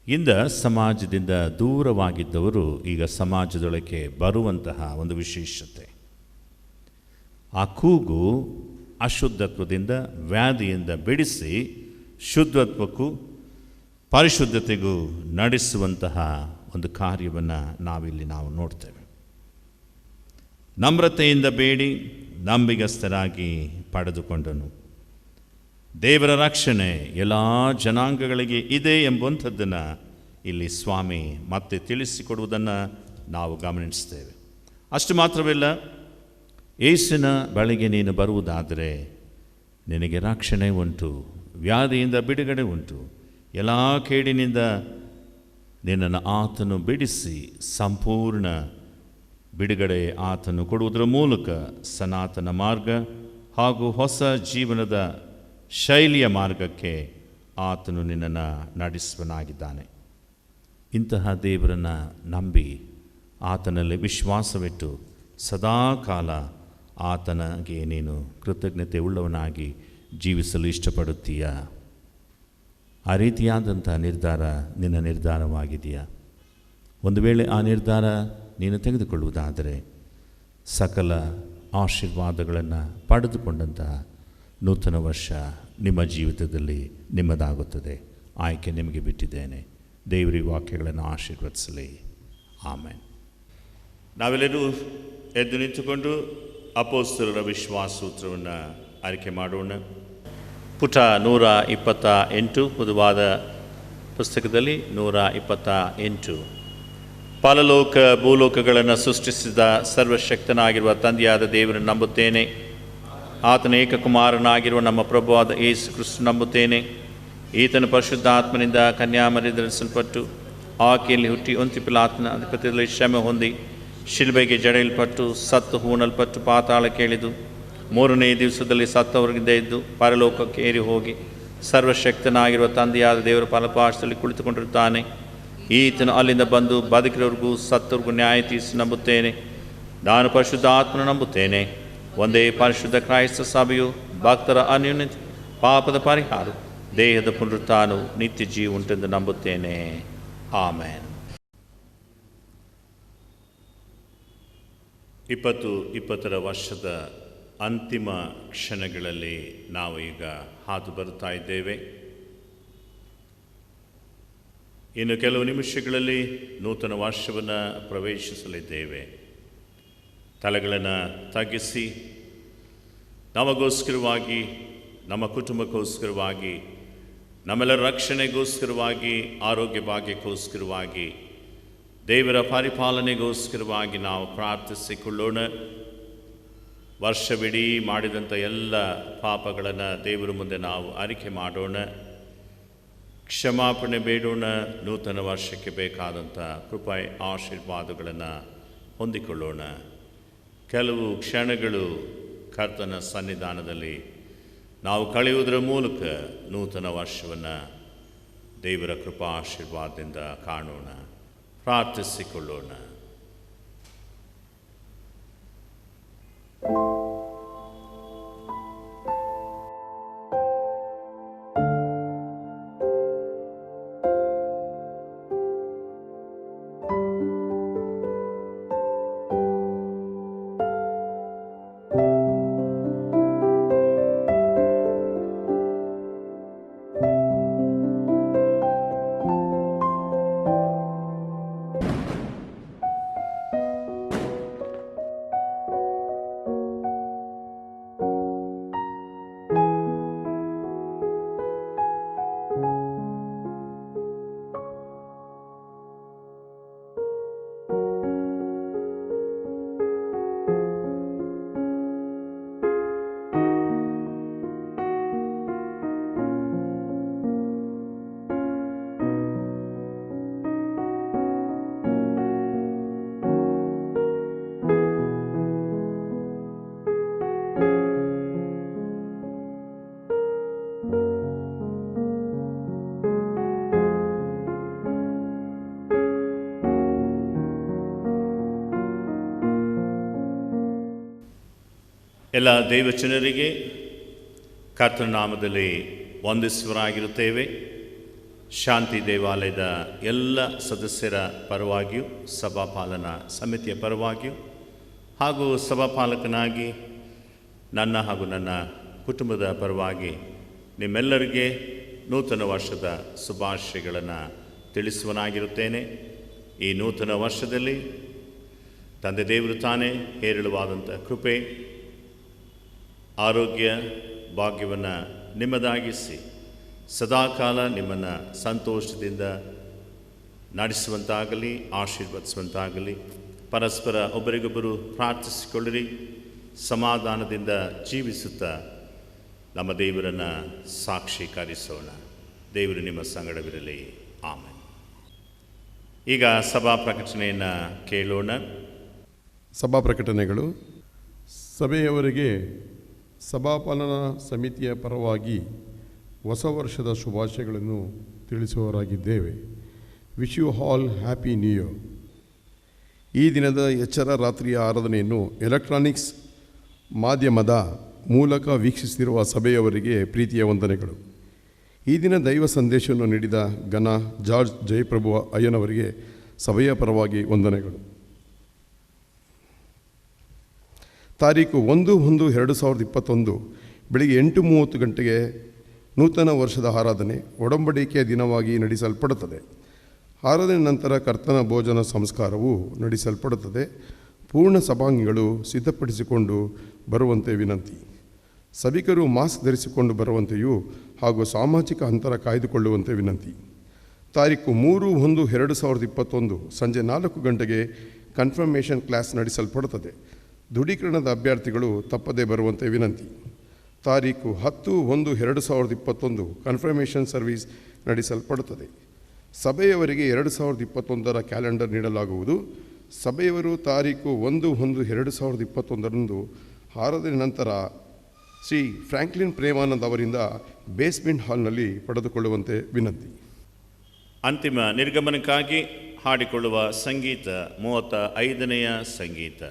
ಇಂದ ಸಮಾಜದಿಂದ ದೂರವಾಗಿದ್ದವರು ಈಗ ಸಮಾಜದೊಳಗೆ ಬರುವಂತಹ ಒಂದು ವಿಶೇಷತೆ. ಆ ಕೂಗು ಅಶುದ್ಧತ್ವದಿಂದ, ವ್ಯಾಧಿಯಿಂದ ಬಿಡಿಸಿ ಶುದ್ಧತ್ವಕ್ಕೂ ಪರಿಶುದ್ಧತೆಗೂ ನಡೆಸುವಂತಹ ಒಂದು ಕಾರ್ಯವನ್ನು ನಾವು ನೋಡ್ತೇವೆ. ನಮ್ರತೆಯಿಂದ ಬೇಡಿ ನಂಬಿಗಸ್ತರಾಗಿ ಪಡೆದುಕೊಂಡನು. ದೇವರ ರಕ್ಷಣೆ ಎಲ್ಲ ಜನಾಂಗಗಳಿಗೆ ಇದೆ ಎಂಬುವಂಥದ್ದನ್ನು ಇಲ್ಲಿ ಸ್ವಾಮಿ ಮತ್ತೆ ತಿಳಿಸಿಕೊಡುವುದನ್ನು ನಾವು ಗಮನಿಸ್ತೇವೆ. ಅಷ್ಟು ಮಾತ್ರವಲ್ಲ, ಯೇಸುವಿನ ಬಳಿಗೆ ನೀನು ಬರುವುದಾದರೆ ನಿನಗೆ ರಕ್ಷಣೆ ಉಂಟು, ವ್ಯಾಧಿಯಿಂದ ಬಿಡುಗಡೆ ಉಂಟು, ಎಲ್ಲ ಕೇಡಿನಿಂದ ನಿನ್ನನ್ನು ಆತನು ಬಿಡಿಸಿ ಸಂಪೂರ್ಣ ಬಿಡುಗಡೆ ಆತನು ಕೊಡುವುದರ ಮೂಲಕ ಸನಾತನ ಮಾರ್ಗ ಹಾಗೂ ಹೊಸ ಜೀವನದ ಶೈಲಿಯ ಮಾರ್ಗಕ್ಕೆ ಆತನು ನಿನ್ನನ್ನು ನಡೆಸುವನಾಗಿದ್ದಾನೆ. ಇಂತಹ ದೇವರನ್ನು ನಂಬಿ ಆತನಲ್ಲಿ ವಿಶ್ವಾಸವಿಟ್ಟು ಸದಾಕಾಲ ಆತನಿಗೆ ನೀನು ಕೃತಜ್ಞತೆ ಉಳ್ಳವನಾಗಿ ಜೀವಿಸಲು ಇಷ್ಟಪಡುತ್ತೀಯ? ಆ ರೀತಿಯಾದಂಥ ನಿರ್ಧಾರ ನಿನ್ನ ನಿರ್ಧಾರವಾಗಿದೆಯಾ? ಒಂದು ವೇಳೆ ಆ ನಿರ್ಧಾರ ನೀನು ತೆಗೆದುಕೊಳ್ಳುವುದಾದರೆ ಸಕಲ ಆಶೀರ್ವಾದಗಳನ್ನು ಪಡೆದುಕೊಂಡಂತಹ ನೂತನ ವರ್ಷ ನಿಮ್ಮ ಜೀವಿತದಲ್ಲಿ ನಿಮ್ಮದಾಗುತ್ತದೆ. ಆಯ್ಕೆ ನಿಮಗೆ ಬಿಟ್ಟಿದ್ದೇನೆ. ದೇವರ ವಾಕ್ಯಗಳನ್ನು ಆಶೀರ್ವದಿಸಲಿ. ಆಮೇನ್. ನಾವೆಲ್ಲರೂ ಎದ್ದು ನಿಂತುಕೊಂಡು ಅಪೊಸ್ತಲರ ವಿಶ್ವಾಸ ಸೂತ್ರವನ್ನು ಆಯ್ಕೆ ಮಾಡೋಣ. ಪುಟ 128, ಪುದುವಾದ ಪುಸ್ತಕದಲ್ಲಿ 128. ಪರಲೋಕ ಭೂಲೋಕಗಳನ್ನು ಸೃಷ್ಟಿಸಿದ ಸರ್ವಶಕ್ತನಾಗಿರುವ ತಂದೆಯಾದ ದೇವರನ್ನು ನಂಬುತ್ತೇನೆ. ಆತನ ಏಕಕುಮಾರನಾಗಿರುವ ನಮ್ಮ ಪ್ರಭುವಾದ ಯೇಸು ಕ್ರಿಸ್ತ ನಂಬುತ್ತೇನೆ. ಈತನ ಪರಿಶುದ್ಧಾತ್ಮನಿಂದ ಕನ್ಯಾಮರಿಯಲ್ಲಿ ಧರಿಸಲ್ಪಟ್ಟು ಆಕೆಯಲ್ಲಿ ಹುಟ್ಟಿ ಒಂತಿ ಪಿಲಾತನ ಅಧಿಪತ್ಯದಲ್ಲಿ ಶ್ರಮೆ ಹೊಂದಿ ಶಿಲ್ಬೆಗೆ ಜಡೆಯಲ್ಪಟ್ಟು ಸತ್ತು ಹೂಣಲ್ಪಟ್ಟು ಪಾತಾಳಕ್ಕೆ ಇಳಿದು 3ನೇ ದಿವಸದಲ್ಲಿ ಸತ್ತವರಿಗಿಂದ ಎದ್ದು ಪರಲೋಕಕ್ಕೆ ಏರಿ ಹೋಗಿ ಸರ್ವಶಕ್ತನಾಗಿರುವ ತಂದೆಯಾದ ದೇವರ ಫಲಪಾಶದಲ್ಲಿ ಕುಳಿತುಕೊಂಡಿರುತ್ತಾನೆ. ಈತನು ಅಲ್ಲಿಂದ ಬಂದು ಬದುಕಿರೋರಿಗೂ ಸತ್ತವ್ರಿಗೂ ನ್ಯಾಯ ತೀರಿಸಿ ನಂಬುತ್ತೇನೆ. ನಾನು ಪರಿಶುದ್ಧಾತ್ಮನ ನಂಬುತ್ತೇನೆ. ಒಂದೇ ಪರಿಶುದ್ಧ ಕ್ರೈಸ್ತ ಸಭೆಯು, ಭಕ್ತರ ಅನ್ಯೋನ್ಯತೆ, ಪಾಪದ ಪರಿಹಾರ, ದೇಹದ ಪುನರುತ್ಥಾನವು, ನಿತ್ಯ ಜೀವ ಉಂಟೆಂದು ನಂಬುತ್ತೇನೆ. ಆಮೇನ್. 2020 ವರ್ಷದ ಅಂತಿಮ ಕ್ಷಣಗಳಲ್ಲಿ ನಾವು ಈಗ ಹಾದು ಬರುತ್ತಾ ಇದ್ದೇವೆ. ಇನ್ನು ಕೆಲವು ನಿಮಿಷಗಳಲ್ಲಿ ನೂತನ ವರ್ಷವನ್ನು ಪ್ರವೇಶಿಸಲಿದ್ದೇವೆ. ತಲೆಗಳನ್ನು ತಗ್ಗಿಸಿ ನಮಗೋಸ್ಕರವಾಗಿ, ನಮ್ಮ ಕುಟುಂಬಕ್ಕೋಸ್ಕರವಾಗಿ, ನಮ್ಮೆಲ್ಲರ ರಕ್ಷಣೆಗೋಸ್ಕರವಾಗಿ, ಆರೋಗ್ಯ ಭಾಗ್ಯಕ್ಕೋಸ್ಕರವಾಗಿ, ದೇವರ ಪರಿಪಾಲನೆಗೋಸ್ಕರವಾಗಿ ನಾವು ಪ್ರಾರ್ಥಿಸಿಕೊಳ್ಳೋಣ. ವರ್ಷವಿಡೀ ಮಾಡಿದಂಥ ಎಲ್ಲ ಪಾಪಗಳನ್ನು ದೇವರ ಮುಂದೆ ನಾವು ಅರಿಕೆ ಮಾಡೋಣ, ಕ್ಷಮಾಪಣೆ ಬೇಡೋಣ. ನೂತನ ವರ್ಷಕ್ಕೆ ಬೇಕಾದಂಥ ಕೃಪೆ ಆಶೀರ್ವಾದಗಳನ್ನು ಹೊಂದಿಕೊಳ್ಳೋಣ. ಕೆಲವು ಕ್ಷಣಗಳು ಕರ್ತನ ಸನ್ನಿಧಾನದಲ್ಲಿ ನಾವು ಕಳೆಯುವುದರ ಮೂಲಕ ನೂತನ ವರ್ಷವನ್ನು ದೇವರ ಕೃಪಾ ಆಶೀರ್ವಾದದಿಂದ ಕಾಣೋಣ. ಪ್ರಾರ್ಥಿಸಿಕೊಳ್ಳೋಣ. ಎಲ್ಲ ದೇವಚನರಿಗೆ ಕರ್ತನ ನಾಮದಲ್ಲಿ ವಂದಿಸುವರಾಗಿರುತ್ತೇವೆ. ಶಾಂತಿ ದೇವಾಲಯದ ಎಲ್ಲ ಸದಸ್ಯರ ಪರವಾಗಿಯೂ, ಸಭಾಪಾಲನಾ ಸಮಿತಿಯ ಪರವಾಗಿಯೂ ಹಾಗೂ ಸಭಾಪಾಲಕನಾಗಿ ನನ್ನ ಹಾಗೂ ನನ್ನ ಕುಟುಂಬದ ಪರವಾಗಿ ನಿಮ್ಮೆಲ್ಲರಿಗೆ ನೂತನ ವರ್ಷದ ಶುಭಾಶಯಗಳನ್ನು ತಿಳಿಸುವನಾಗಿರುತ್ತೇನೆ. ಈ ನೂತನ ವರ್ಷದಲ್ಲಿ ತಂದೆ ದೇವರು ತಾನೇ ಹೇರಳವಾದಂಥ ಕೃಪೆ, ಆರೋಗ್ಯ, ಭಾಗ್ಯವನ್ನು ನಿಮ್ಮದಾಗಿಸಿ ಸದಾಕಾಲ ನಿಮ್ಮನ್ನು ಸಂತೋಷದಿಂದ ನಡೆಸುವಂತಾಗಲಿ, ಆಶೀರ್ವದಿಸುವಂತಾಗಲಿ. ಪರಸ್ಪರ ಒಬ್ಬರಿಗೊಬ್ಬರು ಪ್ರಾರ್ಥಿಸಿಕೊಳ್ಳಿರಿ. ಸಮಾಧಾನದಿಂದ ಜೀವಿಸುತ್ತಾ ನಮ್ಮ ದೇವರನ್ನು ಸಾಕ್ಷೀಕರಿಸೋಣ. ದೇವರು ನಿಮ್ಮ ಸಂಗಡವಿರಲಿ. ಆಮೆನ್. ಈಗ ಸಭಾ ಪ್ರಕಟಣೆಯನ್ನು ಕೇಳೋಣ. ಸಭಾ ಪ್ರಕಟಣೆಗಳು. ಸಭೆಯವರಿಗೆ ಸಭಾಪಾಲನಾ ಸಮಿತಿಯ ಪರವಾಗಿ ಹೊಸ ವರ್ಷದ ಶುಭಾಶಯಗಳನ್ನು ತಿಳಿಸುವವರಾಗಿದ್ದೇವೆ. Wish you all happy new year. ಈ ದಿನದ ಎಚ್ಚರ ರಾತ್ರಿಯ ಆರಾಧನೆಯನ್ನು ಎಲೆಕ್ಟ್ರಾನಿಕ್ಸ್ ಮಾಧ್ಯಮದ ಮೂಲಕ ವೀಕ್ಷಿಸುತ್ತಿರುವ ಸಭೆಯವರಿಗೆ ಪ್ರೀತಿಯ ವಂದನೆಗಳು. ಈ ದಿನ ದೈವ ಸಂದೇಶವನ್ನು ನೀಡಿದ ಘನ ಜಾರ್ಜ್ ಜಯಪ್ರಭು ಅಯ್ಯನವರಿಗೆ ಸಭೆಯ ಪರವಾಗಿ ವಂದನೆಗಳು. ತಾರೀಕು 1/1/2021 ಬೆಳಿಗ್ಗೆ 8:30 ಗಂಟೆಗೆ ನೂತನ ವರ್ಷದ ಆರಾಧನೆ ಒಡಂಬಡಿಕೆಯ ದಿನವಾಗಿ ನಡೆಸಲ್ಪಡುತ್ತದೆ. ಆರಾಧನೆ ನಂತರ ಕರ್ತನ ಭೋಜನ ಸಂಸ್ಕಾರವು ನಡೆಸಲ್ಪಡುತ್ತದೆ. ಪೂರ್ಣ ಸಭಾಂಗಿಗಳು ಸಿದ್ಧಪಡಿಸಿಕೊಂಡು ಬರುವಂತೆ ವಿನಂತಿ. ಸಭಿಕರು ಮಾಸ್ಕ್ ಧರಿಸಿಕೊಂಡು ಬರುವಂತೆಯೂ ಹಾಗೂ ಸಾಮಾಜಿಕ ಅಂತರ ಕಾಯ್ದುಕೊಳ್ಳುವಂತೆ ವಿನಂತಿ. ತಾರೀಕು 3/1/2021 ಸಂಜೆ 4 ಗಂಟೆಗೆ ಕನ್ಫರ್ಮೇಷನ್ ಕ್ಲಾಸ್ ನಡೆಸಲ್ಪಡುತ್ತದೆ. ದೃಢೀಕರಣದ ಅಭ್ಯರ್ಥಿಗಳು ತಪ್ಪದೇ ಬರುವಂತೆ ವಿನಂತಿ. ತಾರೀಕು 10/1/2021 ಕನ್ಫರ್ಮೇಷನ್ ಸರ್ವಿಸ್ ನಡೆಸಲ್ಪಡುತ್ತದೆ. ಸಭೆಯವರಿಗೆ 2021 ಕ್ಯಾಲೆಂಡರ್ ನೀಡಲಾಗುವುದು. ಸಭೆಯವರು ತಾರೀಕು 1/1/2021 ಆರಾಧನೆ ನಂತರ ಶ್ರೀ ಫ್ರಾಂಕ್ಲಿನ್ ಪ್ರೇಮಾನಂದ್ ಅವರಿಂದ ಬೇಸ್ಮೆಂಟ್ ಹಾಲ್ನಲ್ಲಿ ಪಡೆದುಕೊಳ್ಳುವಂತೆ ವಿನಂತಿ. ಅಂತಿಮ ನಿರ್ಗಮನಕ್ಕಾಗಿ ಹಾಡಿಕೊಳ್ಳುವ ಸಂಗೀತ 35ನೆಯ ಸಂಗೀತ.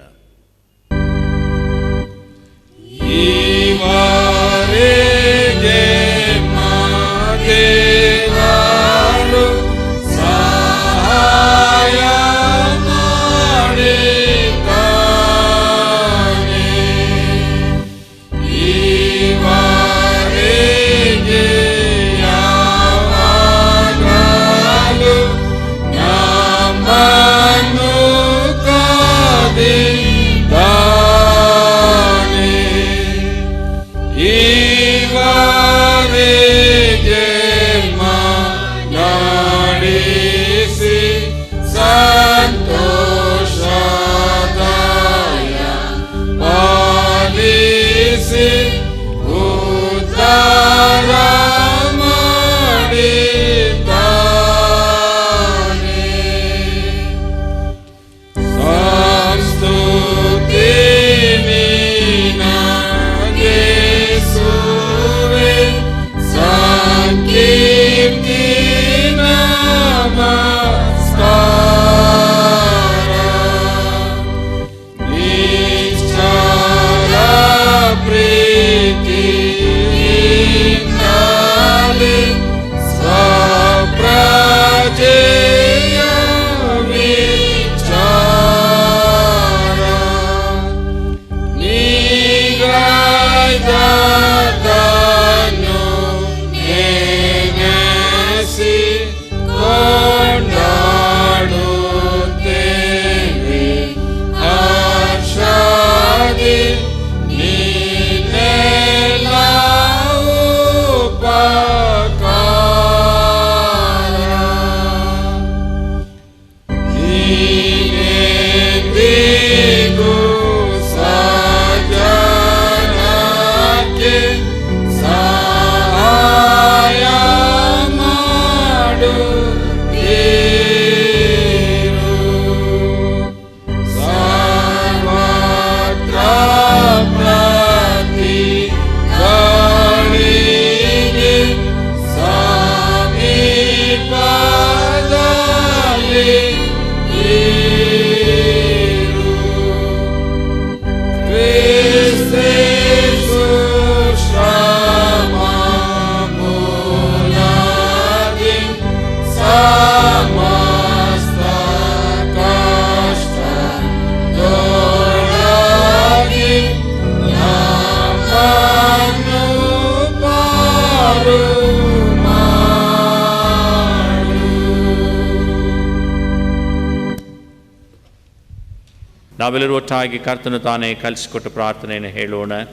ನಾವೆಲ್ಲರೂ ಒಟ್ಟಾಗಿ ಕರ್ತನು ತಾನೇ ಕಲಿಸಿಕೊಟ್ಟ ಪ್ರಾರ್ಥನೆಯನ್ನು ಹೇಳೋಣ.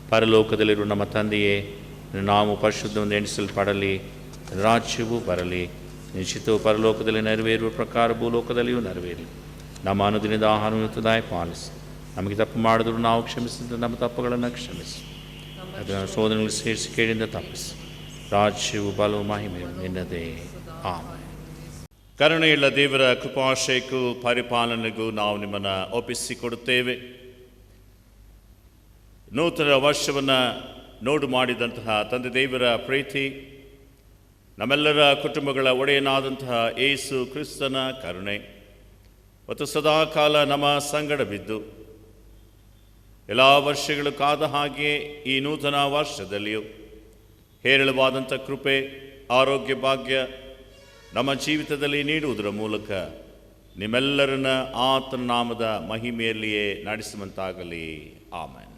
ಪರಲೋಕದಲ್ಲಿರುವ ನಮ್ಮ ತಂದೆಯೇ, ನಾವು ಪರಿಶುದ್ಧವನ್ನು ಎಣಿಸಲ್ಪಡಲಿ, ರಾಜ್ಯವು ಬರಲಿ, ನಿಶ್ಚಿತವು ಪರಲೋಕದಲ್ಲಿ ನೆರವೇರುವ ಪ್ರಕಾರ ಭೂಲೋಕದಲ್ಲಿಯೂ ನೆರವೇರಲಿ. ನಮ್ಮ ಅನುದಿನದ ಆಹಾರವನ್ನು ದಯ ಪಾಲಿಸಿ, ನಮಗೆ ತಪ್ಪು ಮಾಡಿದ್ರು ನಾವು ಕ್ಷಮಿಸಿದ ನಮ್ಮ ತಪ್ಪುಗಳನ್ನು ಕ್ಷಮಿಸಿ, ಅದನ್ನು ಸೋದರಗಳಲ್ಲಿ ಸೇರಿಸಿ ಕೇಳಿಂದ ತಪ್ಪಿಸಿ, ರಾಜ್ಯವು ಬಲವು ಮಹಿಮೆಯು ನಿನ್ನದೇ. ಆಮೆನ್. ಕರುಣೆಯುಳ್ಳ ದೇವರ ಕೃಪಾಶಯಕ್ಕೂ ಪರಿಪಾಲನೆಗೂ ನಾವು ನಿಮ್ಮನ್ನು ಒಪ್ಪಿಸಿಕೊಡುತ್ತೇವೆ. ನೂತನ ವರ್ಷವನ್ನು ನೋಡು ಮಾಡಿದಂತಹ ತಂದೆ ದೇವರ ಪ್ರೀತಿ, ನಮ್ಮೆಲ್ಲರ ಕುಟುಂಬಗಳ ಒಡೆಯನಾದಂತಹ ಯೇಸು ಕ್ರಿಸ್ತನ ಕರುಣೆ ಮತ್ತು ಸದಾಕಾಲ ನಮ್ಮ ಸಂಗಡವಿದ್ದು ಎಲ್ಲ ವರ್ಷಗಳು ಕಾದ ಹಾಗೆಯೇ ಈ ನೂತನ ವರ್ಷದಲ್ಲಿಯೂ ಹೇರಳವಾದಂಥ ಕೃಪೆ, ಆರೋಗ್ಯ, ಭಾಗ್ಯ ನಮ್ಮ ಜೀವಿತದಲ್ಲಿ ನೀಡುವುದರ ಮೂಲಕ ನಿಮ್ಮೆಲ್ಲರನ್ನ ಆತನ ನಾಮದ ಮಹಿಮೆಯಲ್ಲಿಯೇ ನಡೆಸುವಂತಾಗಲಿ. ಆಮೆನ್.